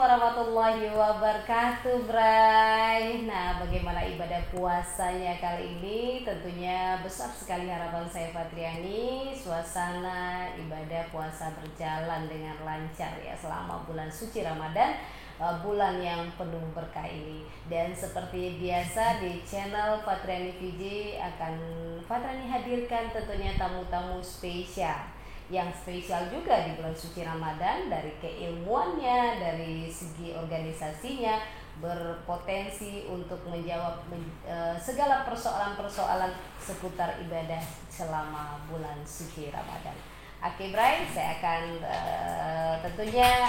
warahmatullahi wabarakatuh, Bray. Nah, bagaimana ibadah puasanya kali ini? Tentunya besar sekali harapan saya, Fatriani. Suasana ibadah puasa berjalan dengan lancar ya selama bulan suci Ramadan, bulan yang penuh berkah ini. Dan seperti biasa di channel Fatriani VJ akan Fatriani hadirkan tentunya tamu-tamu spesial, yang spesial juga di bulan suci Ramadan, dari keilmuannya, dari segi organisasinya, berpotensi untuk menjawab segala persoalan-persoalan seputar ibadah selama bulan suci Ramadan. Oke, Bray, saya akan tentunya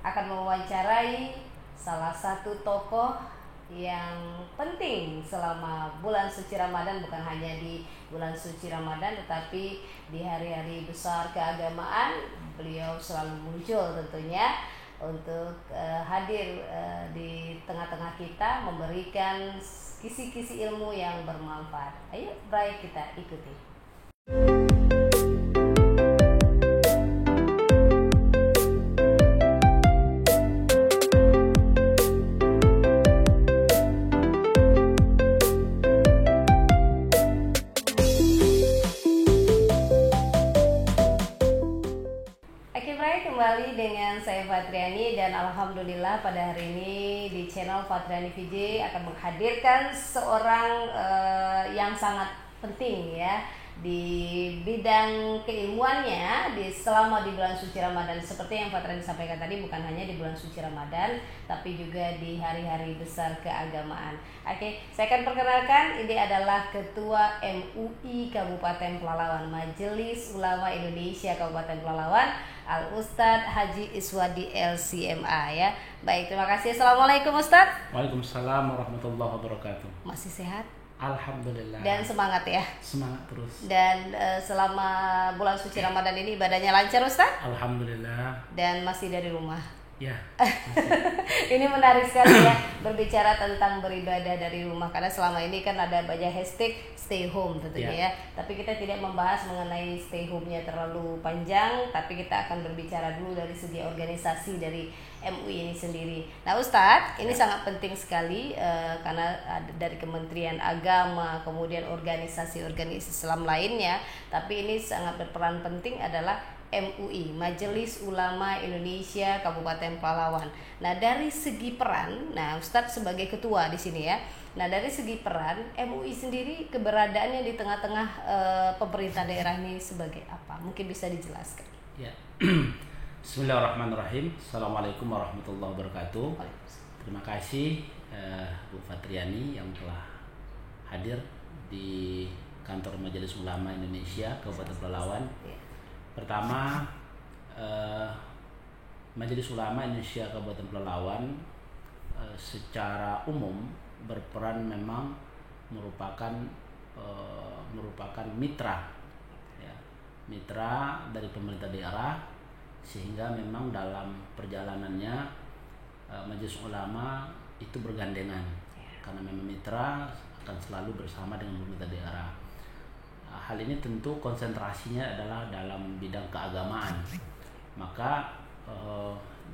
akan mewawancarai salah satu tokoh yang penting selama bulan suci Ramadan, bukan hanya di bulan suci Ramadan tetapi di hari-hari besar keagamaan. Beliau selalu muncul tentunya untuk hadir di tengah-tengah kita, memberikan kisi-kisi ilmu yang bermanfaat. Ayo, baik, kita ikuti. Kembali dengan saya Fatriani, dan alhamdulillah pada hari ini di channel Fatriani VJ akan menghadirkan seorang yang sangat penting ya di bidang keilmuannya selama di bulan suci Ramadan. Seperti yang Fatriani sampaikan tadi, bukan hanya di bulan suci Ramadan tapi juga di hari-hari besar keagamaan. Oke, saya akan perkenalkan, ini adalah Ketua MUI Kabupaten Pelalawan, Majelis Ulama Indonesia Kabupaten Pelalawan, Al-Ustadz Haji Iswadi LCMA ya. Baik, terima kasih. Assalamualaikum Ustadz. Waalaikumsalam warahmatullahi wabarakatuh. Masih sehat? Alhamdulillah. Dan semangat ya? Semangat terus. Dan selama bulan suci Ramadan ini ibadahnya lancar Ustadz? Alhamdulillah. Dan masih dari rumah? Ya. Ini menarik sekali ya, berbicara tentang beribadah dari rumah, karena selama ini kan ada banyak hashtag stay home tentunya ya. Tapi kita tidak membahas mengenai stay home-nya terlalu panjang, tapi kita akan berbicara dulu dari segi organisasi dari MUI ini sendiri. Nah Ustadz, ini sangat penting sekali karena dari Kementerian Agama, kemudian organisasi-organisasi Islam lainnya, tapi ini sangat berperan penting adalah MUI, Majelis Ulama Indonesia Kabupaten Pelalawan. Nah, dari segi peran, nah Ustadz sebagai ketua di sini ya. Nah, dari segi peran MUI sendiri, keberadaannya di tengah-tengah pemerintah daerah ini sebagai apa? Mungkin bisa dijelaskan. Ya. Bismillahirrahmanirrahim. Assalamualaikum warahmatullahi wabarakatuh. Terima kasih Bu Fatriani yang telah hadir di kantor Majelis Ulama Indonesia Kabupaten Pelalawan. Ya. Pertama, Majelis Ulama Indonesia Kabupaten Pelalawan secara umum berperan memang merupakan mitra, ya, mitra dari pemerintah daerah, sehingga memang dalam perjalanannya Majelis Ulama itu bergandengan, karena memang mitra akan selalu bersama dengan pemerintah daerah. Hal ini tentu konsentrasinya adalah dalam bidang keagamaan, maka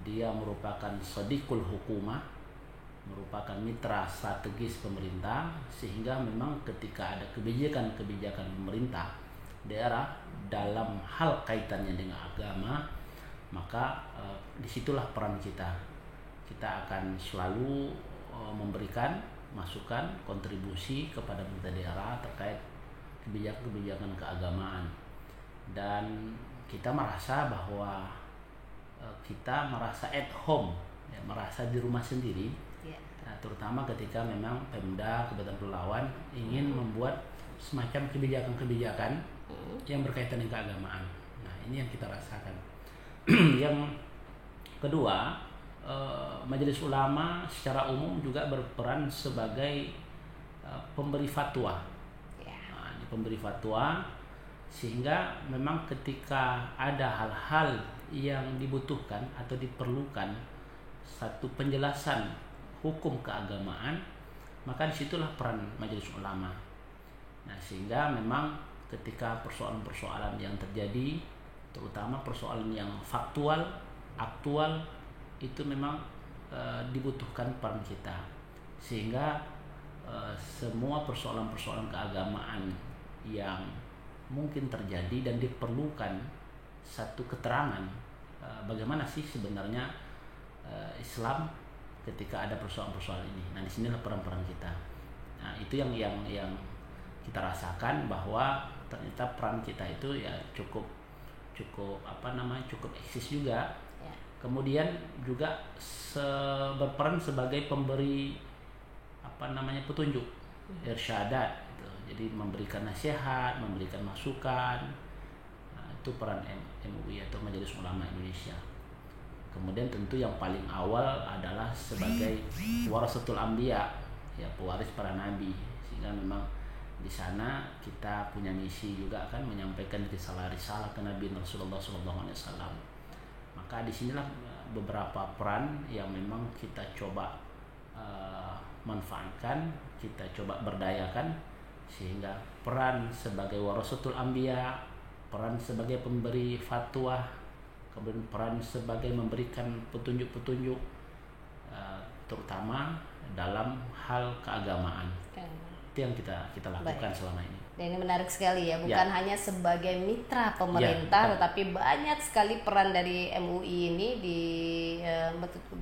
dia merupakan sodikul hukumah, merupakan mitra strategis pemerintah, sehingga memang ketika ada kebijakan-kebijakan pemerintah daerah dalam hal kaitannya dengan agama, maka disitulah peran kita. Kita akan selalu memberikan masukan, kontribusi kepada pemerintah daerah terkait kebijakan-kebijakan keagamaan, dan kita merasa bahwa kita merasa at home, ya, merasa di rumah sendiri, nah, terutama ketika memang Pemda Kabupaten Pelalawan ingin membuat semacam kebijakan-kebijakan yang berkaitan dengan keagamaan. Nah, ini yang kita rasakan. Yang kedua, Majelis Ulama secara umum juga berperan sebagai pemberi fatwa. Pemberi fatwa, sehingga memang ketika ada hal-hal yang dibutuhkan atau diperlukan satu penjelasan hukum keagamaan, maka disitulah peran Majelis Ulama. Nah, sehingga memang ketika persoalan-persoalan yang terjadi, terutama persoalan yang faktual, aktual, itu memang dibutuhkan peran kita, sehingga semua persoalan-persoalan keagamaan yang mungkin terjadi dan diperlukan satu keterangan bagaimana sih sebenarnya Islam ketika ada persoalan-persoalan ini. Nah, disinilah peran-peran kita. Nah, itu yang kita rasakan, bahwa ternyata peran kita itu ya cukup cukup eksis juga. Ya. Kemudian juga berperan sebagai pemberi petunjuk, irsyadat gitu. Jadi memberikan nasihat, memberikan masukan. Nah, itu peran MUI atau Majelis Ulama Indonesia. Kemudian tentu yang paling awal adalah sebagai warasatul anbiya, ya, pewaris para nabi, sehingga memang di sana kita punya misi juga kan, menyampaikan risalah ke Nabi Rasulullah SAW. Maka disinilah beberapa peran yang memang kita coba manfaatkan, kita coba berdayakan, sehingga peran sebagai warasatul anbiya, peran sebagai pemberi fatwa, kemudian peran sebagai memberikan petunjuk-petunjuk terutama dalam hal keagamaan. Itu yang kita lakukan selama ini. Dan ini menarik sekali ya, bukan hanya sebagai mitra pemerintah, tetapi banyak sekali peran dari MUI ini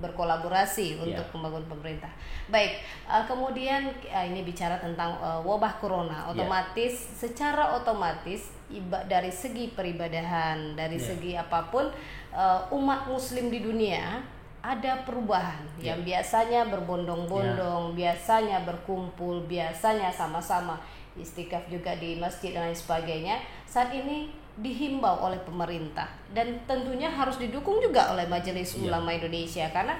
berkolaborasi untuk membangun pemerintah. Baik, kemudian ini bicara tentang wabah corona, secara otomatis dari segi peribadahan, dari segi apapun, umat muslim di dunia ada perubahan yang biasanya berbondong-bondong, biasanya berkumpul, biasanya sama-sama istikaf juga di masjid dan lain sebagainya. Saat ini dihimbau oleh pemerintah dan tentunya harus didukung juga oleh Majelis Ulama Indonesia, karena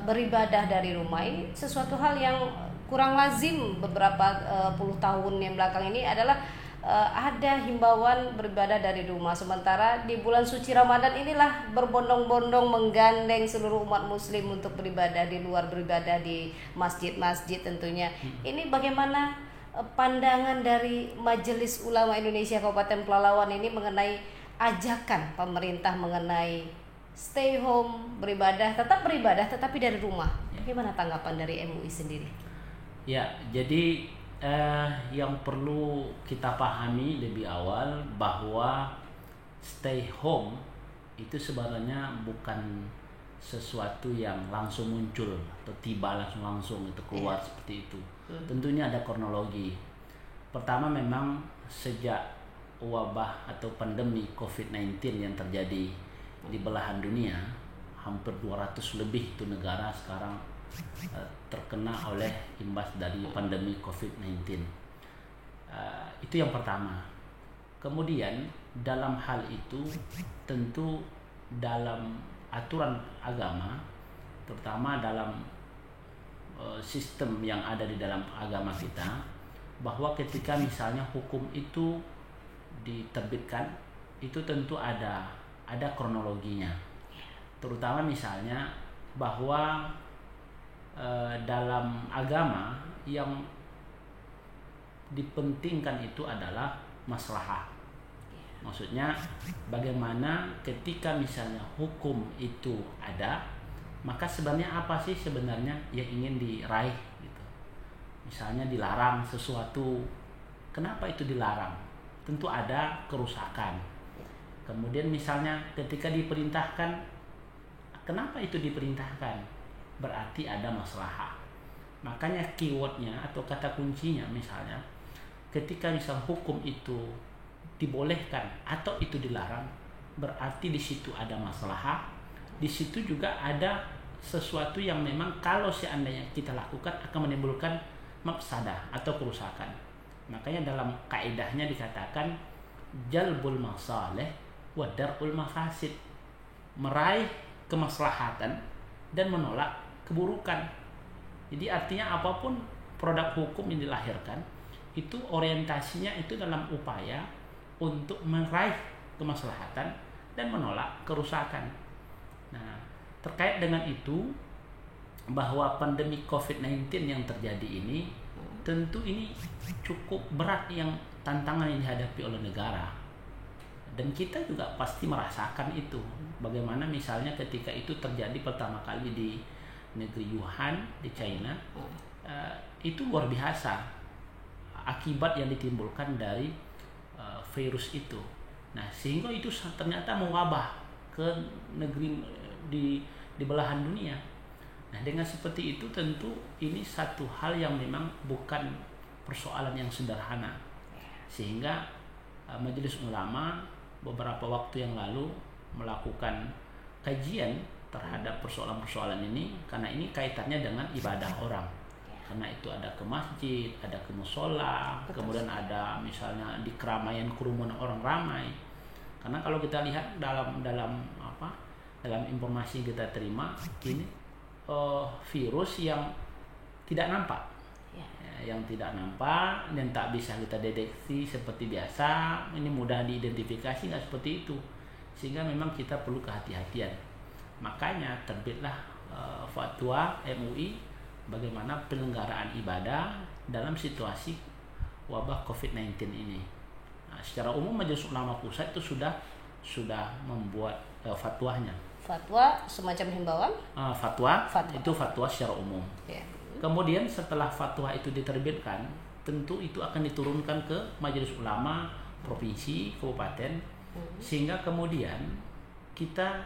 beribadah dari rumah ini sesuatu hal yang kurang lazim beberapa puluh tahun yang belakang ini adalah ada himbauan beribadah dari rumah. Sementara di bulan suci Ramadan inilah berbondong-bondong menggandeng seluruh umat muslim untuk beribadah di luar, beribadah di masjid-masjid tentunya. Ini bagaimana pandangan dari Majelis Ulama Indonesia Kabupaten Pelalawan ini mengenai ajakan pemerintah mengenai stay home, tetap beribadah tetapi dari rumah. Bagaimana tanggapan dari MUI sendiri? Ya, jadi yang perlu kita pahami lebih awal bahwa stay home itu sebenarnya bukan sesuatu yang langsung muncul atau tiba langsung itu keluar seperti itu. Tentunya ada kronologi. Pertama, memang sejak wabah atau pandemi COVID-19 yang terjadi di belahan dunia, hampir 200 lebih itu negara sekarang terkena oleh imbas dari pandemi COVID-19. Itu yang pertama. Kemudian dalam hal itu tentu dalam aturan agama, terutama dalam sistem yang ada di dalam agama kita, bahwa ketika misalnya hukum itu diterbitkan, itu tentu ada kronologinya. Terutama misalnya bahwa dalam agama yang dipentingkan itu adalah maslahah. Maksudnya bagaimana ketika misalnya hukum itu ada, maka sebenarnya apa sih sebenarnya yang ingin diraih gitu. Misalnya dilarang sesuatu, kenapa itu dilarang? Tentu ada kerusakan. Kemudian misalnya ketika diperintahkan, kenapa itu diperintahkan? Berarti ada maslahah. Makanya keywordnya atau kata kuncinya misalnya ketika misal hukum itu dibolehkan atau itu dilarang, berarti di situ ada maslahah. Di situ juga ada sesuatu yang memang kalau seandainya kita lakukan akan menimbulkan mafsadah atau kerusakan. Makanya dalam kaidahnya dikatakan jalbul masalih wa darul mafasid, meraih kemaslahatan dan menolak keburukan. Jadi artinya apapun produk hukum yang dilahirkan itu orientasinya itu dalam upaya untuk meraih kemaslahatan dan menolak kerusakan. Nah, terkait dengan itu, bahwa pandemi COVID-19 yang terjadi ini tentu ini cukup berat yang tantangan yang dihadapi oleh negara. Dan kita juga pasti merasakan itu. Bagaimana misalnya ketika itu terjadi pertama kali di negeri Wuhan di China, itu luar biasa akibat yang ditimbulkan dari virus itu. Nah, sehingga itu ternyata mewabah ke negeri di belahan dunia. Nah, dengan seperti itu tentu ini satu hal yang memang bukan persoalan yang sederhana. Sehingga Majelis Ulama beberapa waktu yang lalu melakukan kajian terhadap persoalan-persoalan ini, karena ini kaitannya dengan ibadah orang. Karena itu ada ke masjid, ada ke musola, kemudian ada misalnya di keramaian kerumunan orang ramai. Karena kalau kita lihat dalam informasi yang kita terima, ini virus yang tidak nampak, yang tidak nampak dan tak bisa kita deteksi seperti biasa. Ini mudah diidentifikasi, nggak seperti itu, sehingga memang kita perlu kehati-hatian. Makanya terbitlah fatwa MUI bagaimana penyelenggaraan ibadah dalam situasi wabah COVID-19 ini. Nah, secara umum Majelis Ulama Pusat itu sudah membuat fatwanya. Fatwa semacam himbauan? Fatwa itu fatwa secara umum. Ya. Kemudian setelah fatwa itu diterbitkan, tentu itu akan diturunkan ke Majelis Ulama provinsi, kabupaten, sehingga kemudian kita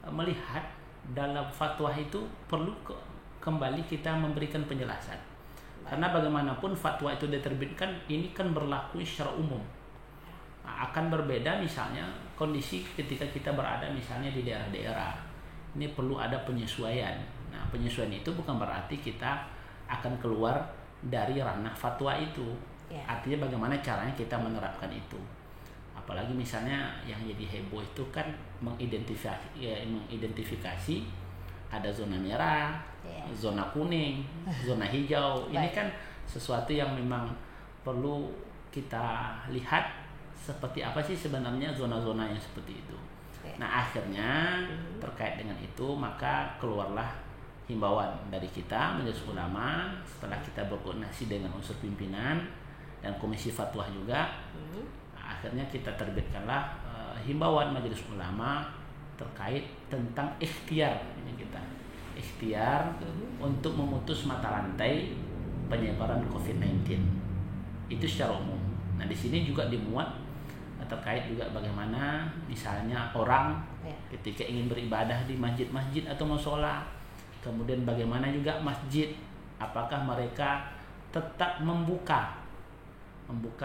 melihat dalam fatwa itu perlu kembali kita memberikan penjelasan. Karena bagaimanapun fatwa itu diterbitkan, ini kan berlaku secara umum. Nah, akan berbeda misalnya kondisi ketika kita berada misalnya di daerah-daerah. Ini perlu ada penyesuaian. Nah, penyesuaian itu bukan berarti kita akan keluar dari ranah fatwa itu. Artinya bagaimana caranya kita menerapkan itu. Apalagi misalnya yang jadi heboh itu kan mengidentifikasi ada zona merah, zona kuning, zona hijau. Ini kan sesuatu yang memang perlu kita lihat seperti apa sih sebenarnya zona-zona yang seperti itu. Nah, akhirnya terkait dengan itu maka keluarlah himbauan dari kita Majelis Ulama setelah kita berkoordinasi dengan unsur pimpinan dan komisi fatwa juga. Nah, akhirnya kita terbitkanlah himbauan Majelis Ulama terkait tentang ikhtiar untuk memutus mata rantai penyebaran COVID-19 itu secara umum. Nah, di sini juga dimuat terkait juga bagaimana misalnya orang ketika ingin beribadah di masjid-masjid atau musola, kemudian bagaimana juga masjid, apakah mereka tetap membuka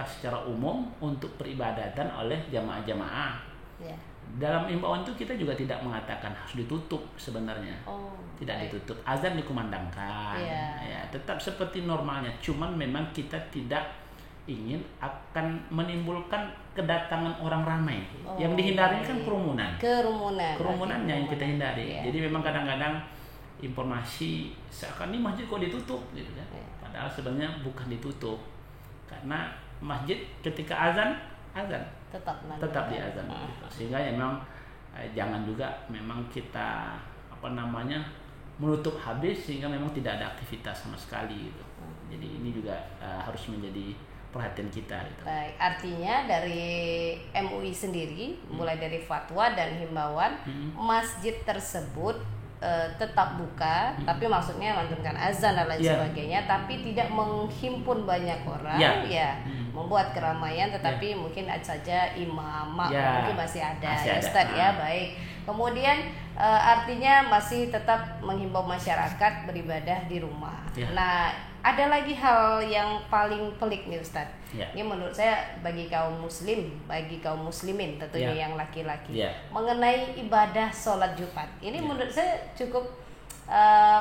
secara umum untuk peribadatan oleh jamaah-jamaah. Dalam imbauan itu kita juga tidak mengatakan harus ditutup sebenarnya. Tidak ditutup, azan dikumandangkan. Tetap seperti normalnya. Cuman memang kita tidak ingin akan menimbulkan kedatangan orang ramai. Yang dihindari kan kerumunannya yang kita hindari. Jadi memang kadang-kadang informasi seakan ini masjid kok ditutup gitu kan. Padahal sebenarnya bukan ditutup. Karena masjid ketika azan tetap diazan gitu. Sehingga memang jangan juga memang kita menutup habis sehingga memang tidak ada aktivitas sama sekali gitu. Jadi ini juga harus menjadi perhatian kita gitu. Baik, artinya dari MUI sendiri mulai dari fatwa dan himbauan masjid tersebut tetap buka, tapi maksudnya melantunkan azan dan lain sebagainya, tapi tidak menghimpun banyak orang, membuat keramaian, tetapi mungkin saja imam, mungkin masih ada, Ustaz ya, baik. Kemudian artinya masih tetap menghimbau masyarakat beribadah di rumah. Nah, ada lagi hal yang paling pelik nih Ustaz. Ini menurut saya bagi kaum muslimin tentunya yang laki-laki, mengenai ibadah sholat Jumat. Ini menurut saya cukup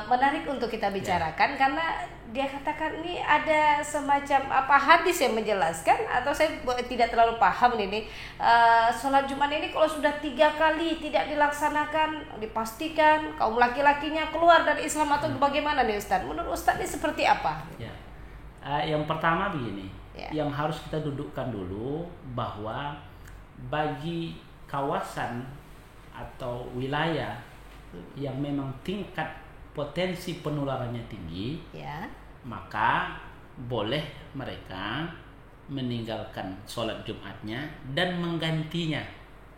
menarik untuk kita bicarakan karena dia katakan ini ada semacam hadis yang menjelaskan, atau saya tidak terlalu paham ini sholat Jumat ini kalau sudah 3 kali tidak dilaksanakan, dipastikan kaum laki-lakinya keluar dari Islam atau bagaimana nih Ustaz? Menurut Ustaz ini seperti apa? Yang pertama begini, yang harus kita dudukkan dulu bahwa bagi kawasan atau wilayah yang memang tingkat potensi penularannya tinggi, maka boleh mereka meninggalkan sholat Jumatnya dan menggantinya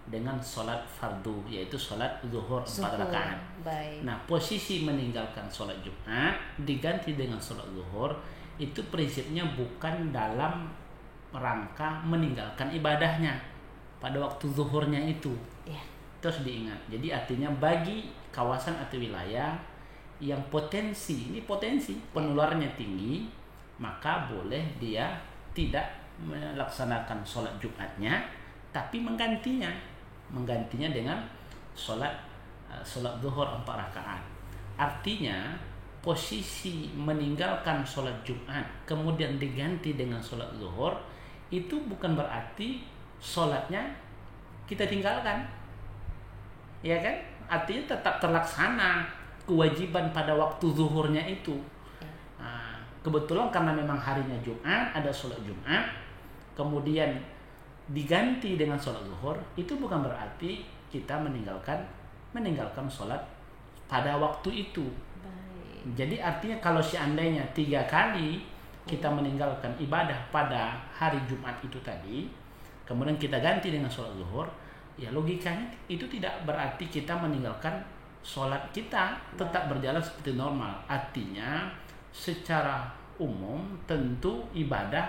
dengan sholat fardu, yaitu sholat zuhur 4 Zuhur. rakaat. Baik. Nah, posisi meninggalkan sholat Jumat diganti dengan sholat zuhur itu prinsipnya bukan dalam rangka meninggalkan ibadahnya pada waktu zuhurnya itu. Ya. Terus diingat. Jadi artinya bagi kawasan atau wilayah yang potensi penularannya tinggi, maka boleh dia tidak melaksanakan sholat Jumatnya, tapi menggantinya dengan sholat zuhur 4 rakaat. Artinya posisi meninggalkan sholat Jumat kemudian diganti dengan sholat zuhur itu bukan berarti sholatnya kita tinggalkan, ya kan? Artinya tetap terlaksana kewajiban pada waktu zuhurnya itu. Nah, kebetulan karena memang harinya Jumat, ada sholat Jumat, kemudian diganti dengan sholat zuhur, itu bukan berarti kita meninggalkan sholat pada waktu itu. Baik. Jadi artinya kalau seandainya 3 kali kita meninggalkan ibadah pada hari Jumat itu tadi, kemudian kita ganti dengan sholat zuhur, ya logikanya itu tidak berarti kita meninggalkan sholat kita, tetap berjalan seperti normal. Artinya secara umum tentu ibadah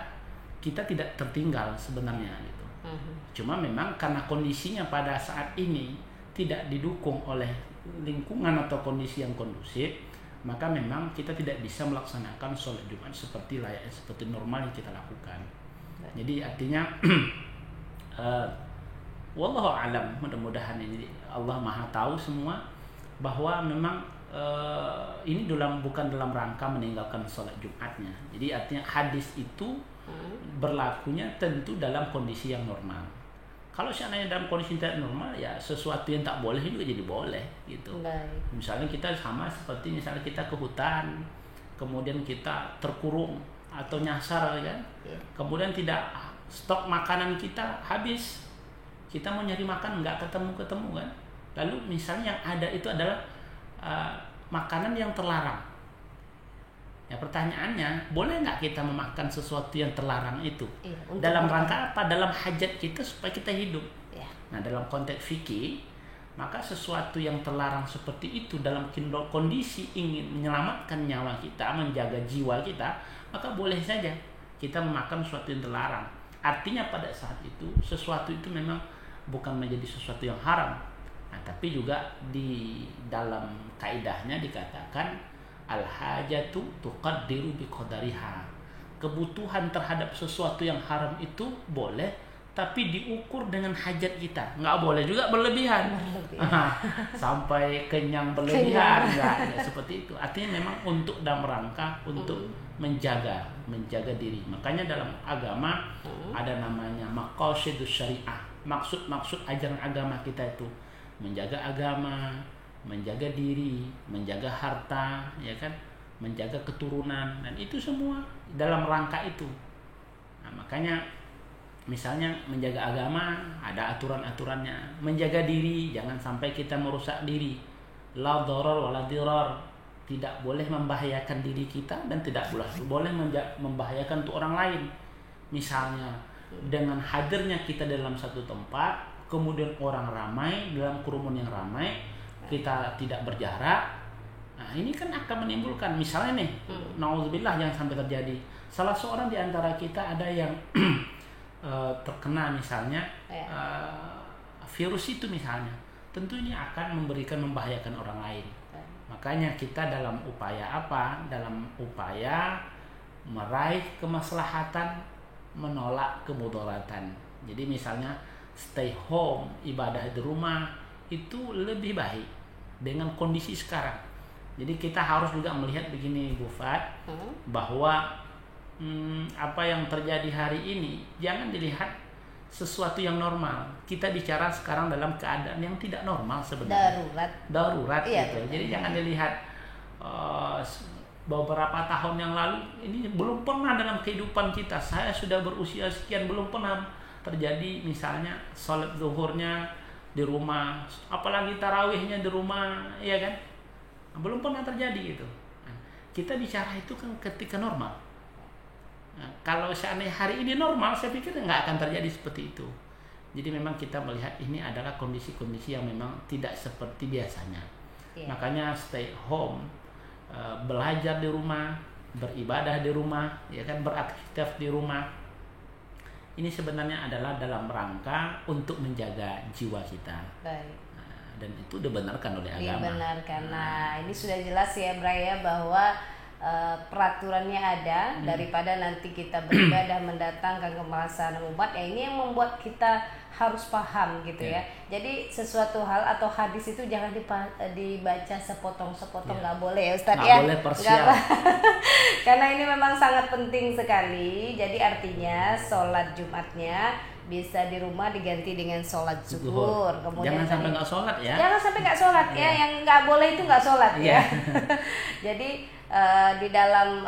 kita tidak tertinggal sebenarnya gitu. Cuma memang karena kondisinya pada saat ini tidak didukung oleh lingkungan atau kondisi yang kondusif, maka memang kita tidak bisa melaksanakan sholat Jumat seperti normal yang kita lakukan. Jadi artinya wallahu alam, mudah-mudahan ini Allah Maha tahu semua bahwa memang ini bukan dalam rangka meninggalkan sholat Jumatnya. Jadi artinya hadis itu berlakunya tentu dalam kondisi yang normal. Kalau seandainya dalam kondisi tidak normal, ya sesuatu yang tak boleh juga jadi boleh gitu. Baik. Misalnya kita sama seperti misalnya kita ke hutan, kemudian kita terkurung atau nyasar kan, kemudian tidak stok makanan kita habis, kita mau nyari makan nggak ketemu kan. Lalu misalnya yang ada itu adalah makanan yang terlarang. Ya pertanyaannya, boleh nggak kita memakan sesuatu yang terlarang itu? Iya, dalam rangka apa? Dalam hajat kita supaya kita hidup. Ya. Nah dalam konteks fikih, maka sesuatu yang terlarang seperti itu dalam kondisi ingin menyelamatkan nyawa kita, menjaga jiwa kita, maka boleh saja kita memakan sesuatu yang terlarang. Artinya pada saat itu sesuatu itu memang bukan menjadi sesuatu yang haram. Nah, tapi juga di dalam kaidahnya dikatakan al-hajatu tuqaddiru biqadariha. Kebutuhan terhadap sesuatu yang haram itu boleh, tapi diukur dengan hajat kita. Nggak boleh juga berlebihan. Sampai kenyang berlebihan. Nggak seperti itu. Artinya memang untuk dalam rangka untuk menjaga diri. Makanya dalam agama ada namanya maqasidus syariah. Maksud ajaran agama kita itu menjaga agama, menjaga diri, menjaga harta, ya kan, menjaga keturunan, dan itu semua dalam rangka itu. Nah, makanya misalnya menjaga agama ada aturan-aturannya, menjaga diri jangan sampai kita merusak diri. La dharar wa la dirar, tidak boleh membahayakan diri kita dan tidak boleh membahayakan untuk orang lain. Misalnya dengan hadirnya kita dalam satu tempat, kemudian orang ramai, dalam kerumun yang ramai, kita tidak berjarak. Nah, ini kan akan menimbulkan, misalnya nih, naudzubillah jangan sampai terjadi. Salah seorang di antara kita ada yang terkena misalnya virus itu misalnya, tentu ini akan membahayakan orang lain. Makanya kita dalam upaya apa? Dalam upaya meraih kemaslahatan, menolak kemudaratan. Jadi misalnya stay home, ibadah di rumah itu lebih baik dengan kondisi sekarang. Jadi kita harus juga melihat begini Bu Fat, bahwa apa yang terjadi hari ini jangan dilihat sesuatu yang normal. Kita bicara sekarang dalam keadaan yang tidak normal sebenarnya. Darurat iya, gitu. Jadi jangan dilihat beberapa tahun yang lalu ini belum pernah dalam kehidupan kita. Saya sudah berusia sekian belum pernah terjadi misalnya sholat zuhurnya di rumah, apalagi tarawihnya di rumah, ya kan? Belum pernah terjadi gitu. Nah, kita bicara itu kan ketika normal. Nah, kalau seandainya hari ini normal, saya pikir nggak akan terjadi seperti itu. Jadi memang kita melihat ini adalah kondisi-kondisi yang memang tidak seperti biasanya. Makanya stay home, belajar di rumah, beribadah di rumah, ya kan, beraktivitas di rumah. Ini sebenarnya adalah dalam rangka untuk menjaga jiwa kita. Baik. Dan itu dibenarkan oleh agama. Dibenarkan. Nah, ini sudah jelas ya Bray ya, bahwa peraturannya ada, daripada nanti kita beribadah mendatangkan kemalasan umat, ya ini yang membuat kita harus paham gitu ya. Jadi sesuatu hal atau hadis itu jangan dibaca sepotong-sepotong, nggak boleh ya Ustadz ya. Boleh parsial. Karena ini memang sangat penting sekali. Jadi artinya sholat Jumatnya bisa di rumah diganti dengan sholat zuhur. Kemudian jangan sampai nggak sholat ya. Jangan sampai nggak sholat ya. Yang nggak boleh itu nggak sholat ya. Jadi di dalam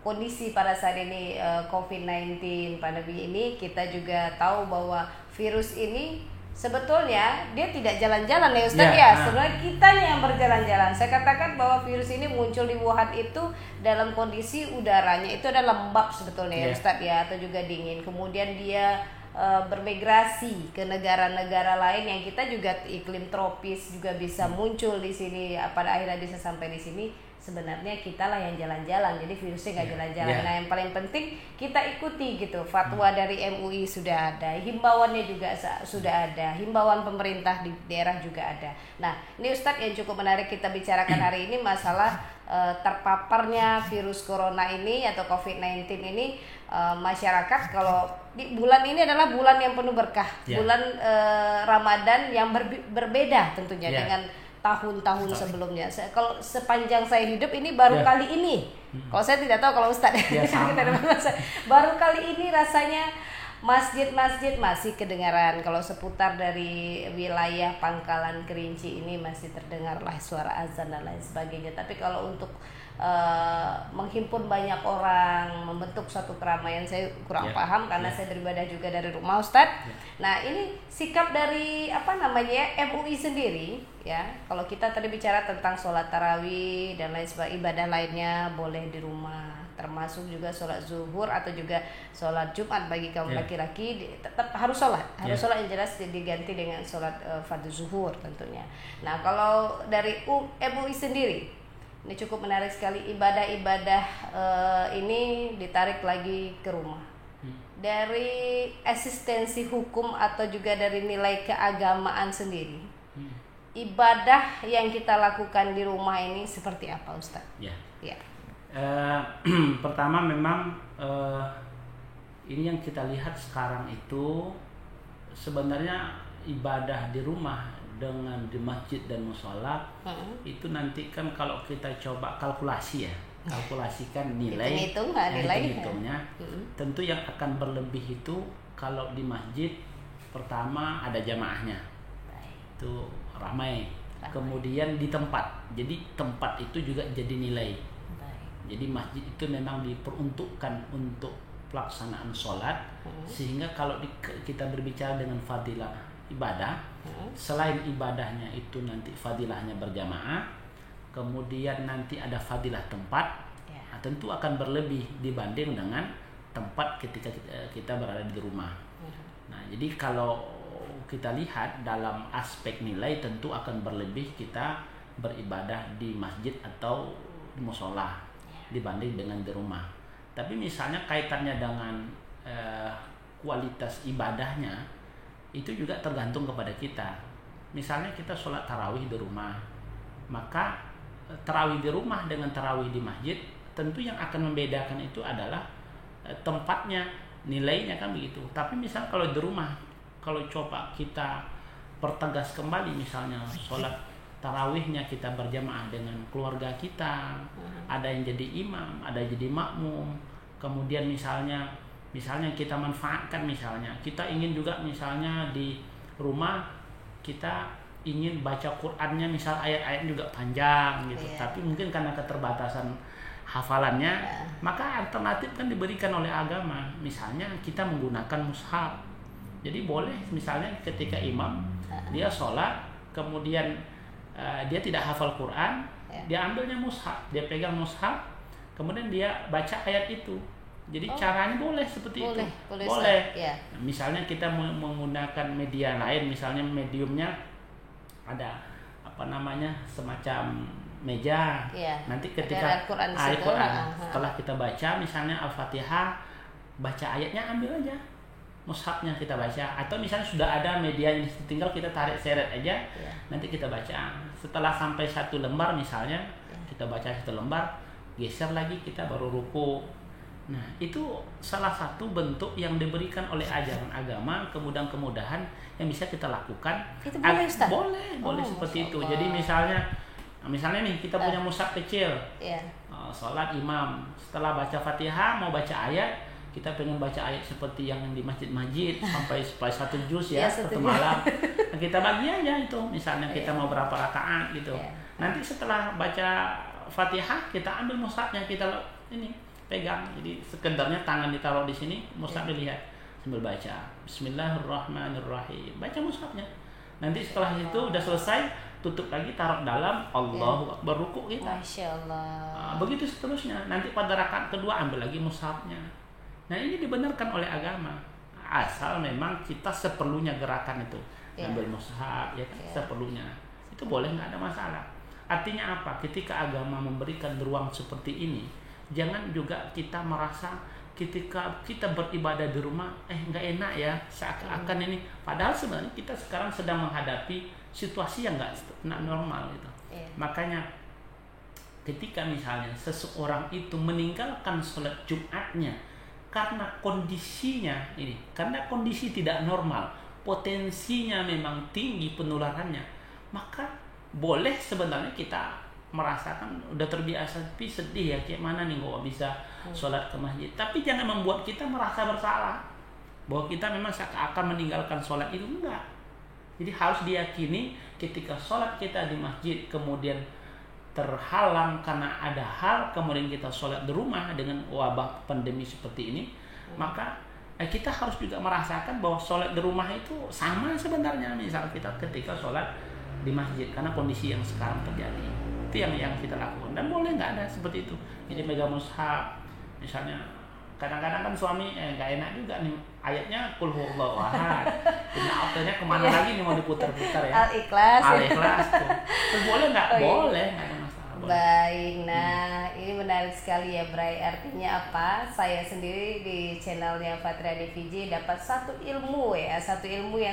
kondisi pada saat ini COVID-19 pandemi ini, kita juga tahu bahwa virus ini sebetulnya dia tidak jalan-jalan ya Ustaz ya. Sebenarnya kitanya yang berjalan-jalan. Saya katakan bahwa virus ini muncul di Wuhan itu dalam kondisi udaranya itu ada lembab sebetulnya ya Ustaz ya, atau juga dingin. Kemudian dia bermigrasi ke negara-negara lain yang kita juga iklim tropis juga bisa muncul di sini, pada akhirnya bisa sampai di sini. Sebenarnya kita lah yang jalan-jalan, jadi virusnya nggak jalan-jalan. Nah, yang paling penting kita ikuti gitu. Fatwa dari MUI sudah ada, himbauannya juga sudah ada, himbauan pemerintah di daerah juga ada. Nah, ini Ustadz yang cukup menarik kita bicarakan hari ini, masalah terpaparnya virus corona ini atau COVID-19 ini. Masyarakat, kalau di bulan ini adalah bulan yang penuh berkah, bulan Ramadan yang berbeda tentunya dengan tahun-tahun sebelumnya. Kalau sepanjang saya hidup ini baru kali ini. Kalau saya tidak tahu kalau Ustadz baru kali ini rasanya masjid-masjid masih kedengaran. Kalau seputar dari wilayah Pangkalan Kerinci ini masih terdengarlah suara azan dan lain sebagainya. Tapi kalau untuk menghimpun banyak orang, membentuk suatu keramaian, saya kurang paham karena saya beribadah juga dari rumah Ustadz. Nah, ini sikap dari MUI sendiri ya. Kalau kita tadi bicara tentang sholat tarawih dan lain sebagainya, ibadah lainnya boleh di rumah, termasuk juga sholat zuhur atau juga sholat Jumat bagi kaum laki-laki tetap harus sholat, sholat yang jelas diganti dengan sholat fardu zuhur tentunya. Nah, kalau dari MUI sendiri, ini cukup menarik sekali, ibadah-ibadah ini ditarik lagi ke rumah. Dari eksistensi hukum atau juga dari nilai keagamaan sendiri, ibadah yang kita lakukan di rumah ini seperti apa Ustaz? Pertama memang ini yang kita lihat sekarang itu sebenarnya ibadah di rumah dengan di masjid dan mushola itu nanti kan kalau kita coba kalkulasikan nilai hitungnya tentu yang akan berlebih itu kalau di masjid pertama ada jamaahnya itu ramai. Kemudian di tempat, jadi tempat itu juga jadi nilai. Jadi masjid itu memang diperuntukkan untuk pelaksanaan sholat, sehingga kalau kita berbicara dengan fadilah ibadah, selain ibadahnya itu nanti fadilahnya berjamaah, kemudian nanti ada fadilah tempat, tentu akan berlebih dibanding dengan tempat ketika kita berada di rumah. Nah, jadi kalau kita lihat dalam aspek nilai tentu akan berlebih kita beribadah di masjid atau di mushola dibanding dengan di rumah. Tapi misalnya kaitannya dengan kualitas ibadahnya itu juga tergantung kepada kita. Misalnya kita sholat tarawih di rumah, maka tarawih di rumah dengan tarawih di masjid tentu yang akan membedakan itu adalah tempatnya, nilainya kan begitu. Tapi misal kalau di rumah, kalau coba kita pertegas kembali, misalnya sholat tarawihnya kita berjamaah dengan keluarga kita, ada yang jadi imam, ada yang jadi makmum. Kemudian misalnya kita manfaatkan, misalnya kita ingin juga misalnya di rumah kita ingin baca Qur'annya, misal ayat-ayat juga panjang gitu, tapi mungkin karena keterbatasan hafalannya, maka alternatif kan diberikan oleh agama, misalnya kita menggunakan mushaf. Jadi boleh misalnya ketika imam dia sholat, kemudian dia tidak hafal Quran, dia ambilnya mushaf, dia pegang mushaf, kemudian dia baca ayat itu. Jadi caranya boleh seperti itu. Boleh. Ya. Misalnya kita menggunakan media lain, misalnya mediumnya ada semacam meja. Ya. Nanti ketika Al-Quran setelah kita baca misalnya Al-Fatihah, baca ayatnya ambil aja mushafnya kita baca, atau misalnya sudah ada media yang tinggal kita tarik seret aja, nanti kita baca. Setelah sampai 1 lembar misalnya, kita baca 1 lembar, geser lagi kita baru ruku. Nah, itu salah satu bentuk yang diberikan oleh ajaran agama, kemudahan-kemudahan yang bisa kita lakukan. Itu boleh, Ustaz? Boleh seperti itu. Jadi misalnya nih kita punya mushaf kecil, sholat imam, setelah baca Fatihah mau baca ayat, kita pengen baca ayat seperti yang di masjid-masjid sampai 1 juz ya, 1 malam. Nah, kita bagi aja itu, misalnya kita mau berapa rakaat gitu. Nanti setelah baca Fatihah kita ambil mushafnya, kita ini pegang. Jadi sekedarnya tangan ditaruh di sini, mushaf dilihat sambil baca Bismillahirrahmanirrahim, baca mushafnya. Nanti setelah itu udah selesai, tutup lagi, taruh dalam, Allahu Akbar, ruku kita. Masya Allah. Begitu seterusnya. Nanti pada rakaat kedua ambil lagi mushafnya. Nah, ini dibenarkan oleh agama, asal memang kita seperlunya gerakan itu, ambil mushaf ya kan, seperlunya itu boleh, nggak ada masalah. Artinya apa? Ketika agama memberikan ruang seperti ini, jangan juga kita merasa ketika kita beribadah di rumah nggak enak ya, seakan-akan ini, padahal sebenarnya kita sekarang sedang menghadapi situasi yang nggak normal gitu. Makanya ketika misalnya seseorang itu meninggalkan sholat Jumatnya karena kondisi tidak normal, potensinya memang tinggi penularannya, maka boleh sebenarnya kita merasakan udah terbiasa, tapi sedih ya, kayak mana nih kok bisa sholat ke masjid. Tapi jangan membuat kita merasa bersalah bahwa kita memang seakan meninggalkan sholat itu, enggak. Jadi harus diyakini ketika sholat kita di masjid kemudian terhalang karena ada hal, kemudian kita sholat di rumah dengan wabah pandemi seperti ini, maka kita harus juga merasakan bahwa sholat di rumah itu sama sebenarnya misal kita ketika sholat di masjid, karena kondisi yang sekarang terjadi itu yang kita lakukan. Dan boleh nggak ada seperti itu, jadi megang mushaf misalnya. Kadang-kadang kan suami nggak enak juga nih, ayatnya Qul huwallahu ahad, autornya kemana lagi nih, mau diputar-putar ya, Al-Ikhlas tuh. Terus boleh nggak? Boleh, nggak ada masalah. Baik, nah ini menarik sekali ya Bray. Artinya apa? Saya sendiri di channelnya Fatriani VJ dapat satu ilmu yang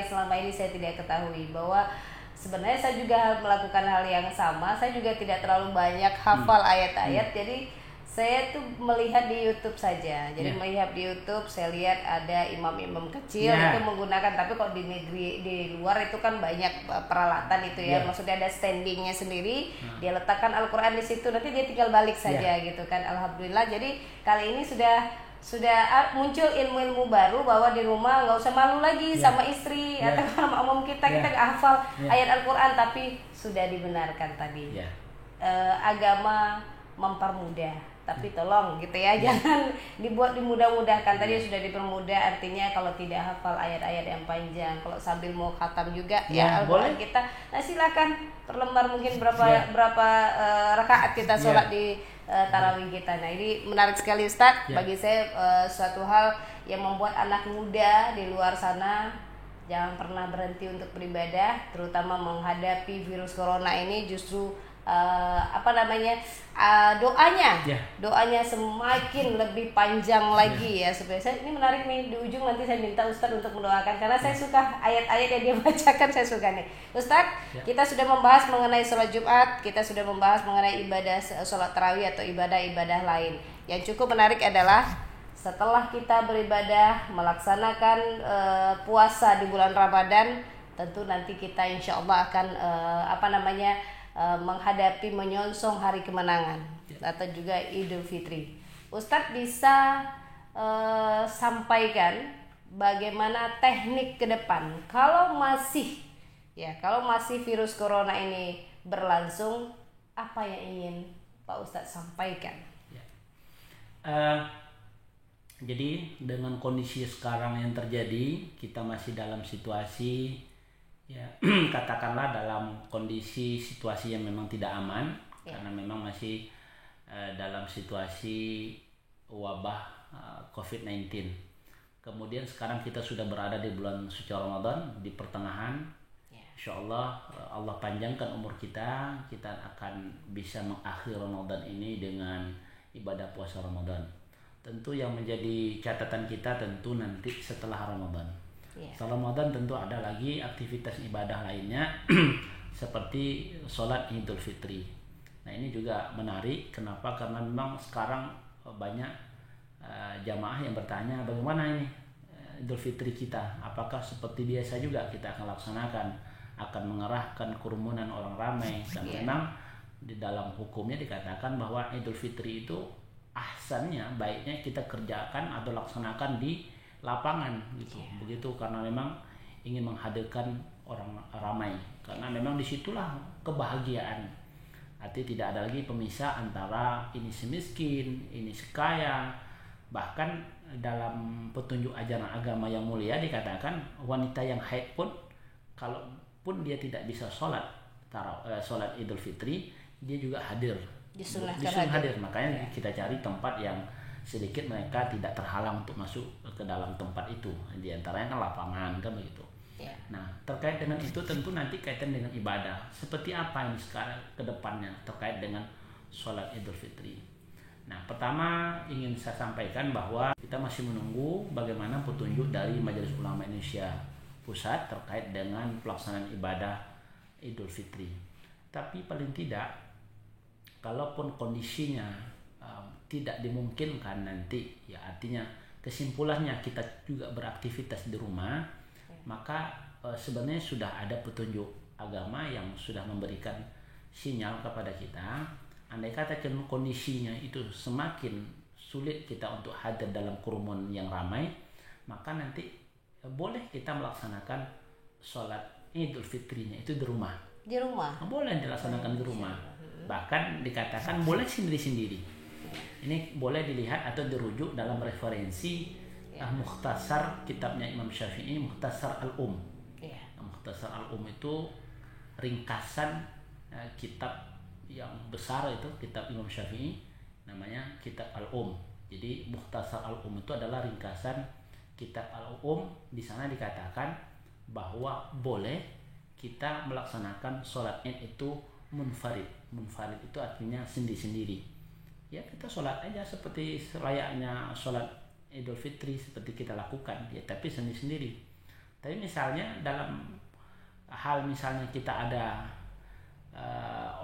selama ini saya tidak ketahui, bahwa sebenarnya saya juga melakukan hal yang sama. Saya juga tidak terlalu banyak hafal ayat-ayat, jadi saya tuh melihat di YouTube saja. Jadi melihat di YouTube, saya lihat ada imam-imam kecil itu menggunakan, tapi kok di negeri di luar itu kan banyak peralatan itu ya. Maksudnya ada standingnya sendiri, dia letakkan Al-Quran di situ, nanti dia tinggal balik saja gitu kan. Alhamdulillah. Jadi kali ini sudah muncul ilmu-ilmu baru, bahwa di rumah nggak usah malu lagi sama istri atau sama umum kita nggak hafal ayat Al-Quran, tapi sudah dibenarkan tadi. Agama mempermudah, tapi tolong gitu ya, jangan dibuat dimudah-mudahkan. Tadi sudah dipermudah, artinya kalau tidak hafal ayat-ayat yang panjang, kalau sambil mau khatam juga Al-Quran kita, nah silakan per lembar, mungkin berapa rakaat kita sholat di tarawih kita. Nah ini menarik sekali Ustadz. Bagi saya suatu hal yang membuat anak muda di luar sana jangan pernah berhenti untuk beribadah, terutama menghadapi virus corona ini. Justru doanya semakin lebih panjang lagi ya. Sebenarnya ini menarik nih, di ujung nanti saya minta Ustadz untuk mendoakan, karena saya suka ayat-ayat yang dia bacakan, saya suka nih Ustadz. Kita sudah membahas mengenai sholat Jumat, kita sudah membahas mengenai ibadah sholat tarawih atau ibadah-ibadah lain. Yang cukup menarik adalah setelah kita beribadah melaksanakan puasa di bulan Ramadan, tentu nanti kita insya Allah akan menghadapi, menyongsong hari kemenangan atau juga Idul Fitri. Ustadz bisa sampaikan bagaimana teknik ke depan kalau masih virus corona ini berlangsung, apa yang ingin Pak Ustadz sampaikan? Jadi dengan kondisi sekarang yang terjadi, kita masih dalam situasi katakanlah dalam kondisi situasi yang memang tidak aman, karena memang masih dalam situasi wabah COVID-19. Kemudian sekarang kita sudah berada di bulan suci Ramadan, di pertengahan. Insya Allah Allah panjangkan umur kita akan bisa mengakhiri Ramadan ini dengan ibadah puasa Ramadan. Tentu yang menjadi catatan kita tentu nanti setelah Ramadan. Setelah Ramadan tentu ada lagi aktivitas ibadah lainnya seperti sholat Idul Fitri. Nah ini juga menarik. Kenapa? Karena memang sekarang banyak jamaah yang bertanya bagaimana ini Idul Fitri kita, apakah seperti biasa juga kita akan laksanakan, akan mengerahkan kerumunan orang ramai. Dan memang di dalam hukumnya dikatakan bahwa Idul Fitri itu ahsannya, baiknya kita kerjakan atau laksanakan di lapangan gitu. Begitu, karena memang ingin menghadirkan orang ramai, karena memang disitulah kebahagiaan. Artinya tidak ada lagi pemisah antara ini semiskin, ini sekaya. Bahkan dalam petunjuk ajaran agama yang mulia dikatakan wanita yang haid pun, kalaupun dia tidak bisa sholat Idul Fitri, dia juga hadir. Disunahkan hadir. Makanya kita cari tempat yang sedikit mereka tidak terhalang untuk masuk ke dalam tempat itu. Di antaranya kan lapangan kan begitu. Nah terkait dengan itu tentu nanti kaitan dengan ibadah. Seperti apa ini sekarang ke depannya terkait dengan sholat Idul Fitri. Nah pertama ingin saya sampaikan bahwa kita masih menunggu bagaimana petunjuk dari Majelis Ulama Indonesia Pusat terkait dengan pelaksanaan ibadah Idul Fitri. Tapi paling tidak, kalaupun kondisinya tidak dimungkinkan nanti, ya artinya kesimpulannya kita juga beraktivitas di rumah, maka sebenarnya sudah ada petunjuk agama yang sudah memberikan sinyal kepada kita. Andai kata kondisinya itu semakin sulit kita untuk hadir dalam kerumunan yang ramai, maka nanti boleh kita melaksanakan sholat Idul Fitrinya itu di rumah. Di rumah? Boleh dilaksanakan di rumah. Bahkan dikatakan boleh sendiri-sendiri. Ini boleh dilihat atau dirujuk dalam referensi Mukhtasar kitabnya Imam Syafi'i, Mukhtasar Al-Um. Mukhtasar Al-Um itu ringkasan kitab yang besar, itu kitab Imam Syafi'i, namanya kitab Al-Um. Jadi Mukhtasar Al-Um itu adalah ringkasan kitab Al-Um. Di sana dikatakan bahwa boleh kita melaksanakan sholat Id itu munfarid. Munfarid itu artinya sendiri-sendiri. Ya kita sholat aja seperti layaknya sholat Idul Fitri seperti kita lakukan, ya tapi sendiri-sendiri. Tapi misalnya dalam hal misalnya kita ada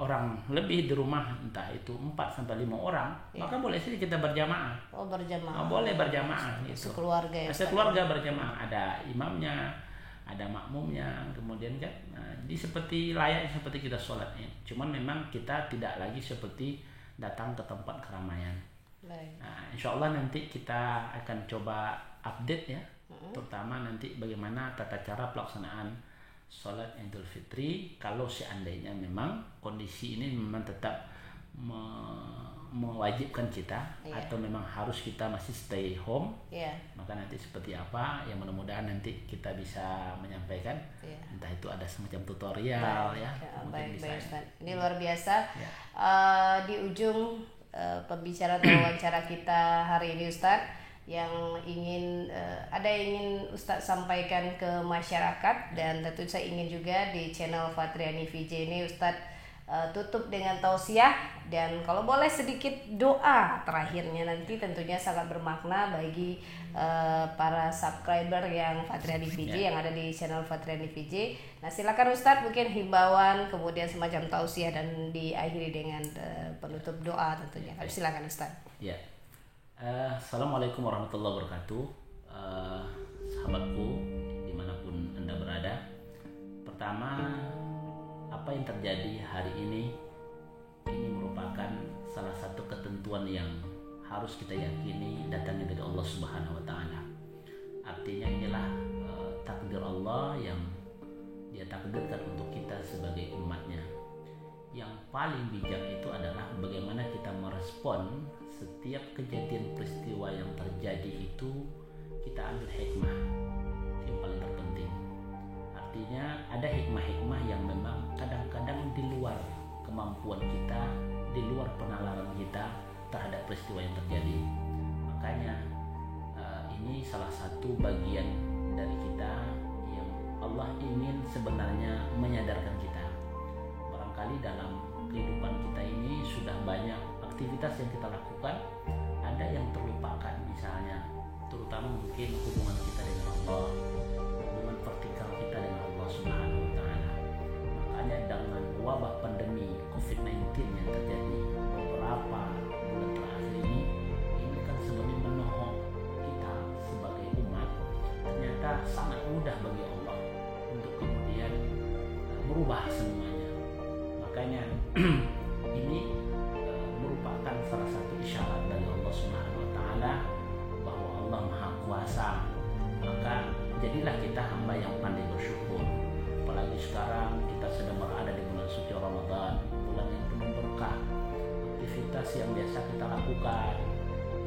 orang lebih di rumah, entah itu 4 sampai 5 orang, maka boleh sih kita berjamaah. Berjamaah. Boleh berjamaah gitu. Sekeluarga ya. Sekeluarga berjamaah, ada imamnya, ada makmumnya, kemudian kan seperti layaknya seperti kita sholat. Cuman memang kita tidak lagi seperti datang ke tempat keramaian. Nah, insya Allah nanti kita akan coba update ya, terutama nanti bagaimana tata cara pelaksanaan sholat Idul Fitri kalau seandainya memang kondisi ini memang tetap mewajibkan kita, atau memang harus kita masih stay home, maka nanti seperti apa yang mudah-mudahan nanti kita bisa menyampaikan, entah itu ada semacam tutorial baik Ustaz. Ini luar biasa. Di ujung pembicaraan atau wawancara kita hari ini Ustaz, yang ingin Ustaz sampaikan ke masyarakat, dan tentu saya ingin juga di channel Fatriani VJ ini Ustaz tutup dengan tausiah, dan kalau boleh sedikit doa terakhirnya nanti tentunya sangat bermakna bagi para subscriber yang Fatriani VJ yang ada di channel Fatriani VJ. Nah silakan Ustadz, mungkin himbauan kemudian semacam tausiah dan diakhiri dengan penutup doa tentunya. Silakan Ustadz. Ya. Assalamualaikum warahmatullahi wabarakatuh. Sahabatku dimanapun Anda berada, pertama, apa yang terjadi hari ini merupakan salah satu ketentuan yang harus kita yakini datangnya dari Allah Subhanahu wa taala. Artinya inilah takdir Allah yang Dia takdirkan untuk kita sebagai umatnya. Yang paling bijak itu adalah bagaimana kita merespon setiap kejadian peristiwa yang terjadi itu, kita ambil hikmah. Yang paling terpenting. Artinya ada hikmah-hikmah yang memang kadang-kadang di luar kemampuan kita, di luar penalaran kita terhadap peristiwa yang terjadi. Makanya ini salah satu bagian dari kita yang Allah ingin sebenarnya menyadarkan kita. Barangkali dalam kehidupan kita ini sudah banyak aktivitas yang kita lakukan, ada yang terlupakan, misalnya terutama mungkin hubungan kita dengan Allah, hubungan vertikal kita dengan Allah Subhanahu wa Ta'ala. Makanya dengan wabah pandemi COVID-19 yang terjadi beberapa bulan terakhir ini kan sebenarnya menohok kita sebagai umat. Ternyata sangat mudah bagi Allah untuk kemudian merubah semuanya. Makanya ini merupakan salah satu isyarat dari Allah Subhanahu wa Ta'ala bahwa Allah Maha Kuasa. Maka jadilah kita hamba yang pandai bersyukur. Apalagi sekarang kita sedang berada di bulan suci Ramadan, bulan yang penuh berkah. Aktivitas yang biasa kita lakukan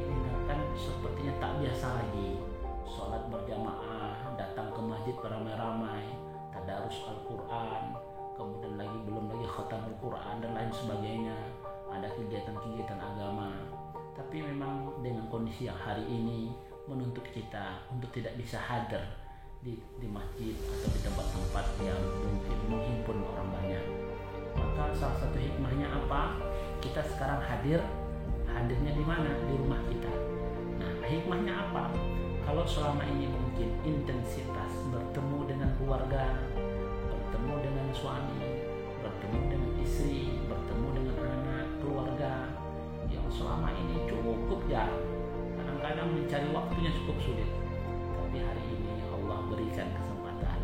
ini kan sepertinya tak biasa lagi. Sholat berjamaah, datang ke masjid beramai-ramai, tadarus Al-Quran, kemudian belum lagi khatamul Quran dan lain sebagainya. Ada kegiatan-kegiatan agama. Tapi memang dengan kondisi yang hari ini menuntut kita untuk tidak bisa hadir di masjid atau di tempat-tempat yang mungkin menghimpun orang banyak. Maka salah satu hikmahnya apa? Kita sekarang hadirnya di mana? Di rumah kita. Nah, hikmahnya apa? Kalau selama ini mungkin intensitas bertemu dengan keluarga, bertemu dengan suami, bertemu dengan istri, bertemu dengan anak, keluarga yang selama ini cukup jarang, kadang-kadang mencari waktunya cukup sulit. Tapi hari ini Allah berikan kesempatan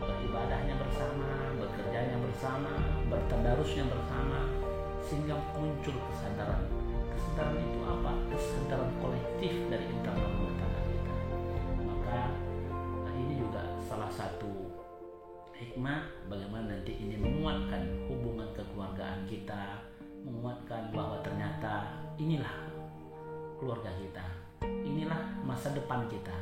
beribadahnya bersama, bekerjanya bersama, bertadarusnya bersama, sehingga muncul kesadaran. Kesadaran itu apa? Kesadaran kolektif dari internal rumah tangga kita. Maka ini juga salah satu hikmah bagaimana nanti ini menguatkan hubungan kekeluargaan kita, menguatkan bahwa ternyata inilah keluarga kita, inilah masa depan kita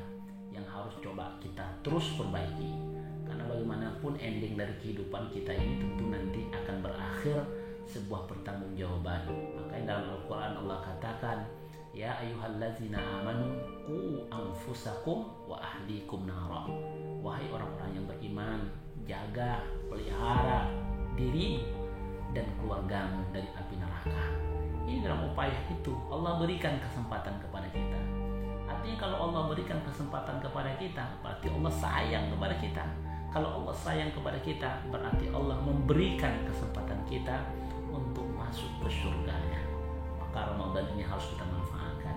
yang harus coba kita terus perbaiki. Karena bagaimanapun ending dari kehidupan kita ini tentu nanti akan berakhir sebuah pertanggungjawaban. Makanya dalam Al-Quran Allah katakan, ya ayyuhallazina amanu qu anfusakum wa ahlikum nara. Wahai orang-orang yang beriman, jaga, pelihara diri dan keluargamu dari api neraka. Ini dalam upaya itu Allah berikan kesempatan kepada kita. Artinya kalau Allah berikan kesempatan kepada kita, berarti Allah sayang kepada kita. Kalau Allah sayang kepada kita, berarti Allah memberikan kesempatan kita untuk masuk ke surganya. Maka Ramadan ini harus kita manfaatkan.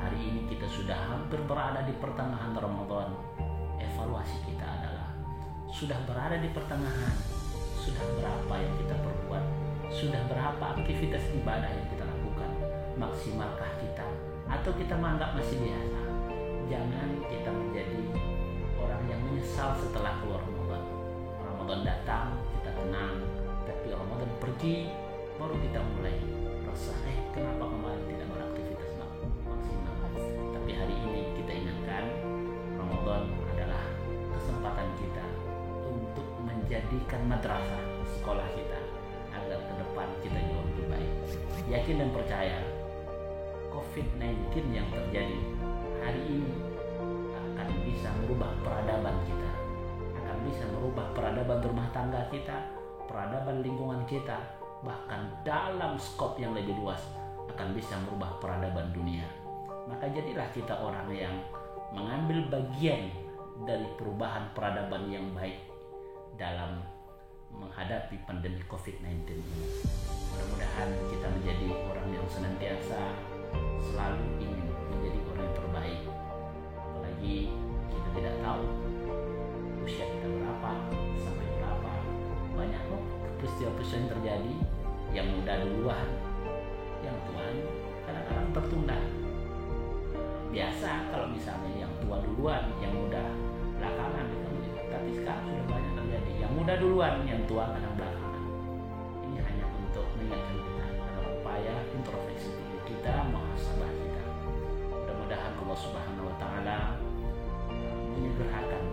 Hari ini kita sudah hampir berada di pertengahan Ramadan. Evaluasi kita adalah sudah berada di pertengahan, sudah berapa yang kita perbuat, sudah berapa aktivitas ibadah yang kita lakukan, maksimalkah kita atau kita menganggap masih biasa. Jangan kita menjadi orang yang menyesal setelah keluar Ramadan. Ramadan datang kita tenang, tapi Ramadan pergi baru kita mulai rasa kenapa kemarin tidak beraktivitas maksimal. Tapi hari ini kita ingatkan Ramadan adalah kesempatan kita untuk menjadikan madrasah sekolah kita agar ke depan kita jauh lebih baik. Yakin dan percaya COVID-19 yang terjadi hari ini akan bisa merubah peradaban kita, akan bisa merubah peradaban rumah tangga kita, peradaban lingkungan kita, bahkan dalam skop yang lebih luas akan bisa merubah peradaban dunia. Maka jadilah kita orang yang mengambil bagian dari perubahan peradaban yang baik dalam menghadapi pandemi COVID-19 ini. Mudah-mudahan kita menjadi orang yang senantiasa selalu ingin menjadi orang yang terbaik. Apalagi kita tidak tahu usia kita berapa, sampai berapa. Banyak kok peristiwa-peristiwa yang terjadi, yang muda duluan, yang tua kadang-kadang tertunda. Biasa kalau misalnya yang tua duluan, yang muda belakangan, tapi sekarang sudah banyak terjadi. Yang muda duluan, yang tua kadang belakangan. Ini hanya untuk mengingatkan kita dalam upaya introspeksi diri kita, muhasabah kita. Mudah-mudahan Allah Subhanahu wa Ta'ala menyegerakan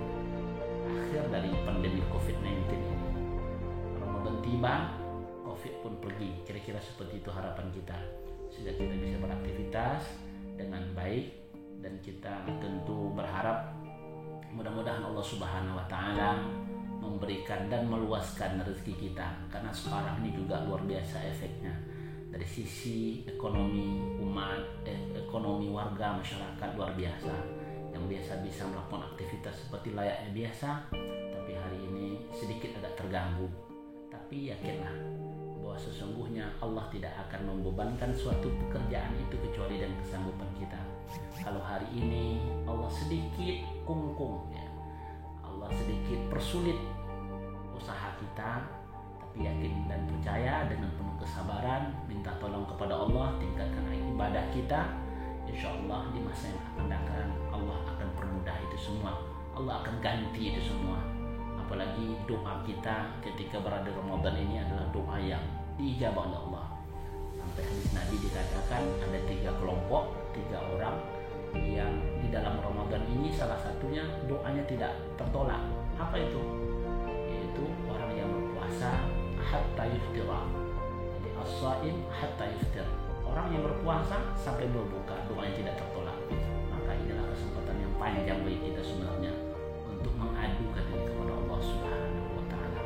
akhir dari pandemi COVID-19 ini. Ramadan tiba, COVID pun pergi. Kira-kira seperti itu harapan kita, sehingga kita bisa beraktivitas dengan baik, dan kita tentu berharap mudah-mudahan Allah Subhanahu wa taala memberikan dan meluaskan rezeki kita, karena sekarang ini juga luar biasa efeknya dari sisi ekonomi umat, ekonomi warga masyarakat luar biasa, yang biasa bisa melakukan aktivitas seperti layaknya biasa, tapi hari ini sedikit agak terganggu. Tapi yakinlah bahwa sesungguhnya Allah tidak akan membebankan suatu pekerjaan itu kecuali dengan kesanggupan kita. Kalau hari ini Allah sedikit kungkung ya, Allah sedikit persulit usaha kita, tapi yakin dan percaya dengan penuh kesabaran, minta tolong kepada Allah, tingkatkan ibadah kita, insya Allah di masa yang akan datang Allah akan permudah itu semua, Allah akan ganti itu semua. Apalagi doa kita ketika berada Ramadan ini adalah doa yang diijabah oleh Allah. Sampai hadis Nabi dikatakan ada 3 kelompok, 3 orang yang di dalam Ramadan ini salah satunya doanya tidak tertolak. Apa itu? Yaitu orang yang berpuasa hatta yuftira. Jadi as-shaim hatta yuftir. Orang yang berpuasa sampai berbuka doanya tidak tertolak. Maka inilah kesempatan yang panjang bagi kita sebenarnya untuk mengadukan diri kepada Allah Subhanahu wa taala.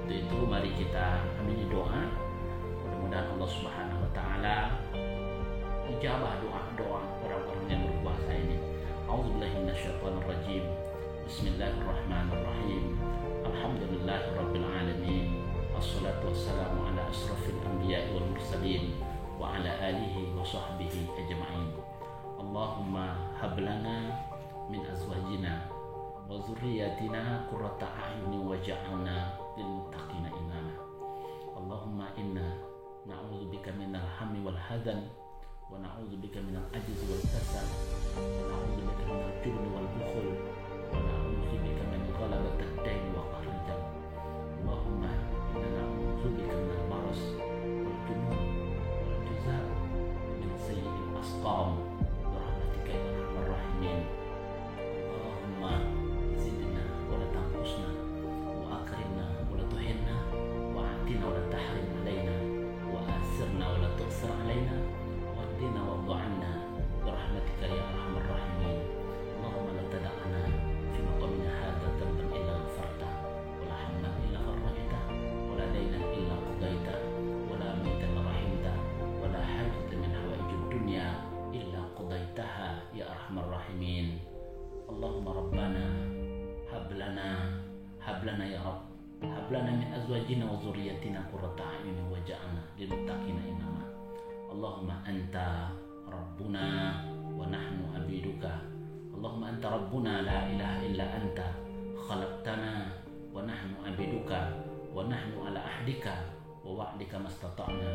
Untuk itu mari kita amini doa. Mudah-mudahan Allah Subhanahu wa taala ijabah doa-doa orang-orang yang berpuasa ini. A'udzubillahi minasyaitonir rajim. Bismillahirrahmanirrahim. Alhamdulillahirabbil alamin. Wassalatu wassalamu ala asrofil anbiya'i wal mursalin wa ala alihi wa sahbihi ajma'in. Allahumma hablana min azwajina wa dzurriyyatina qurrata a'yunin waj'alna lil muttaqina imama. Allahumma inna na'udzubika minal hammi wal hazan wa na'udzubika minal ajzi wal kasal wa na'udzubika minal jubni wal bukhul wa na'udzubika min ghalabati ad-dain wa qahri al-rijal. Allahumma inna na'udzubika minal maras wal junun wal juzam min sayyi'il asqam bi rahmatika ya arhamar rahimin. Allahumma zidna wa la tanqusna wa akrimna wa la tuhinna wa atina wa la tahrim alaina wa asirna wa la tu'sir alaina wa ahdina wa ad'anna bi rahmatika ya arhamar rahimin. Allahumma la tada'ana fi maqamina hadha dhanban illa ghafarta wa la hamman illa farajta wa la daynan illa qadaita wa la maytan rahimta wa la hajatan min hawaijid dunya illa qadaitaha ya arhamar rahimin. Allahumma rabbana hablana ya Rabb, hablana min azwajina wa dzurriyyatina qurrata a'yunin waj'alna lil muttaqina imama. Allahumma anta rabbuna wa nahnu abiduka. Allahumma anta rabbuna la ilaha illa anta khalaqtana wa nahnu abiduka wa nahnu ala ahdika wa wa'dika mastata'na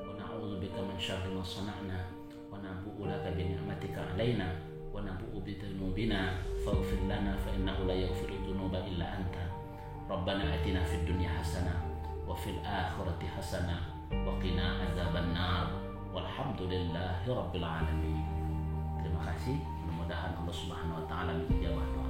wa na'udzubika min syarri ma sana'na wa nabu'u laka bi ni'matika 'alaina wa nabu'u bi dzunubina faghfir lana fa innahu la yaghfiru dzunuba illa anta. Rabbana atina fid dunya hasanah wa fil akhirati hasanah wa qina adzabannar walhamdulillahi rabbil alamin. Terima kasih. Mudah-mudahan Allah Subhanahu wa taala menjawab doa.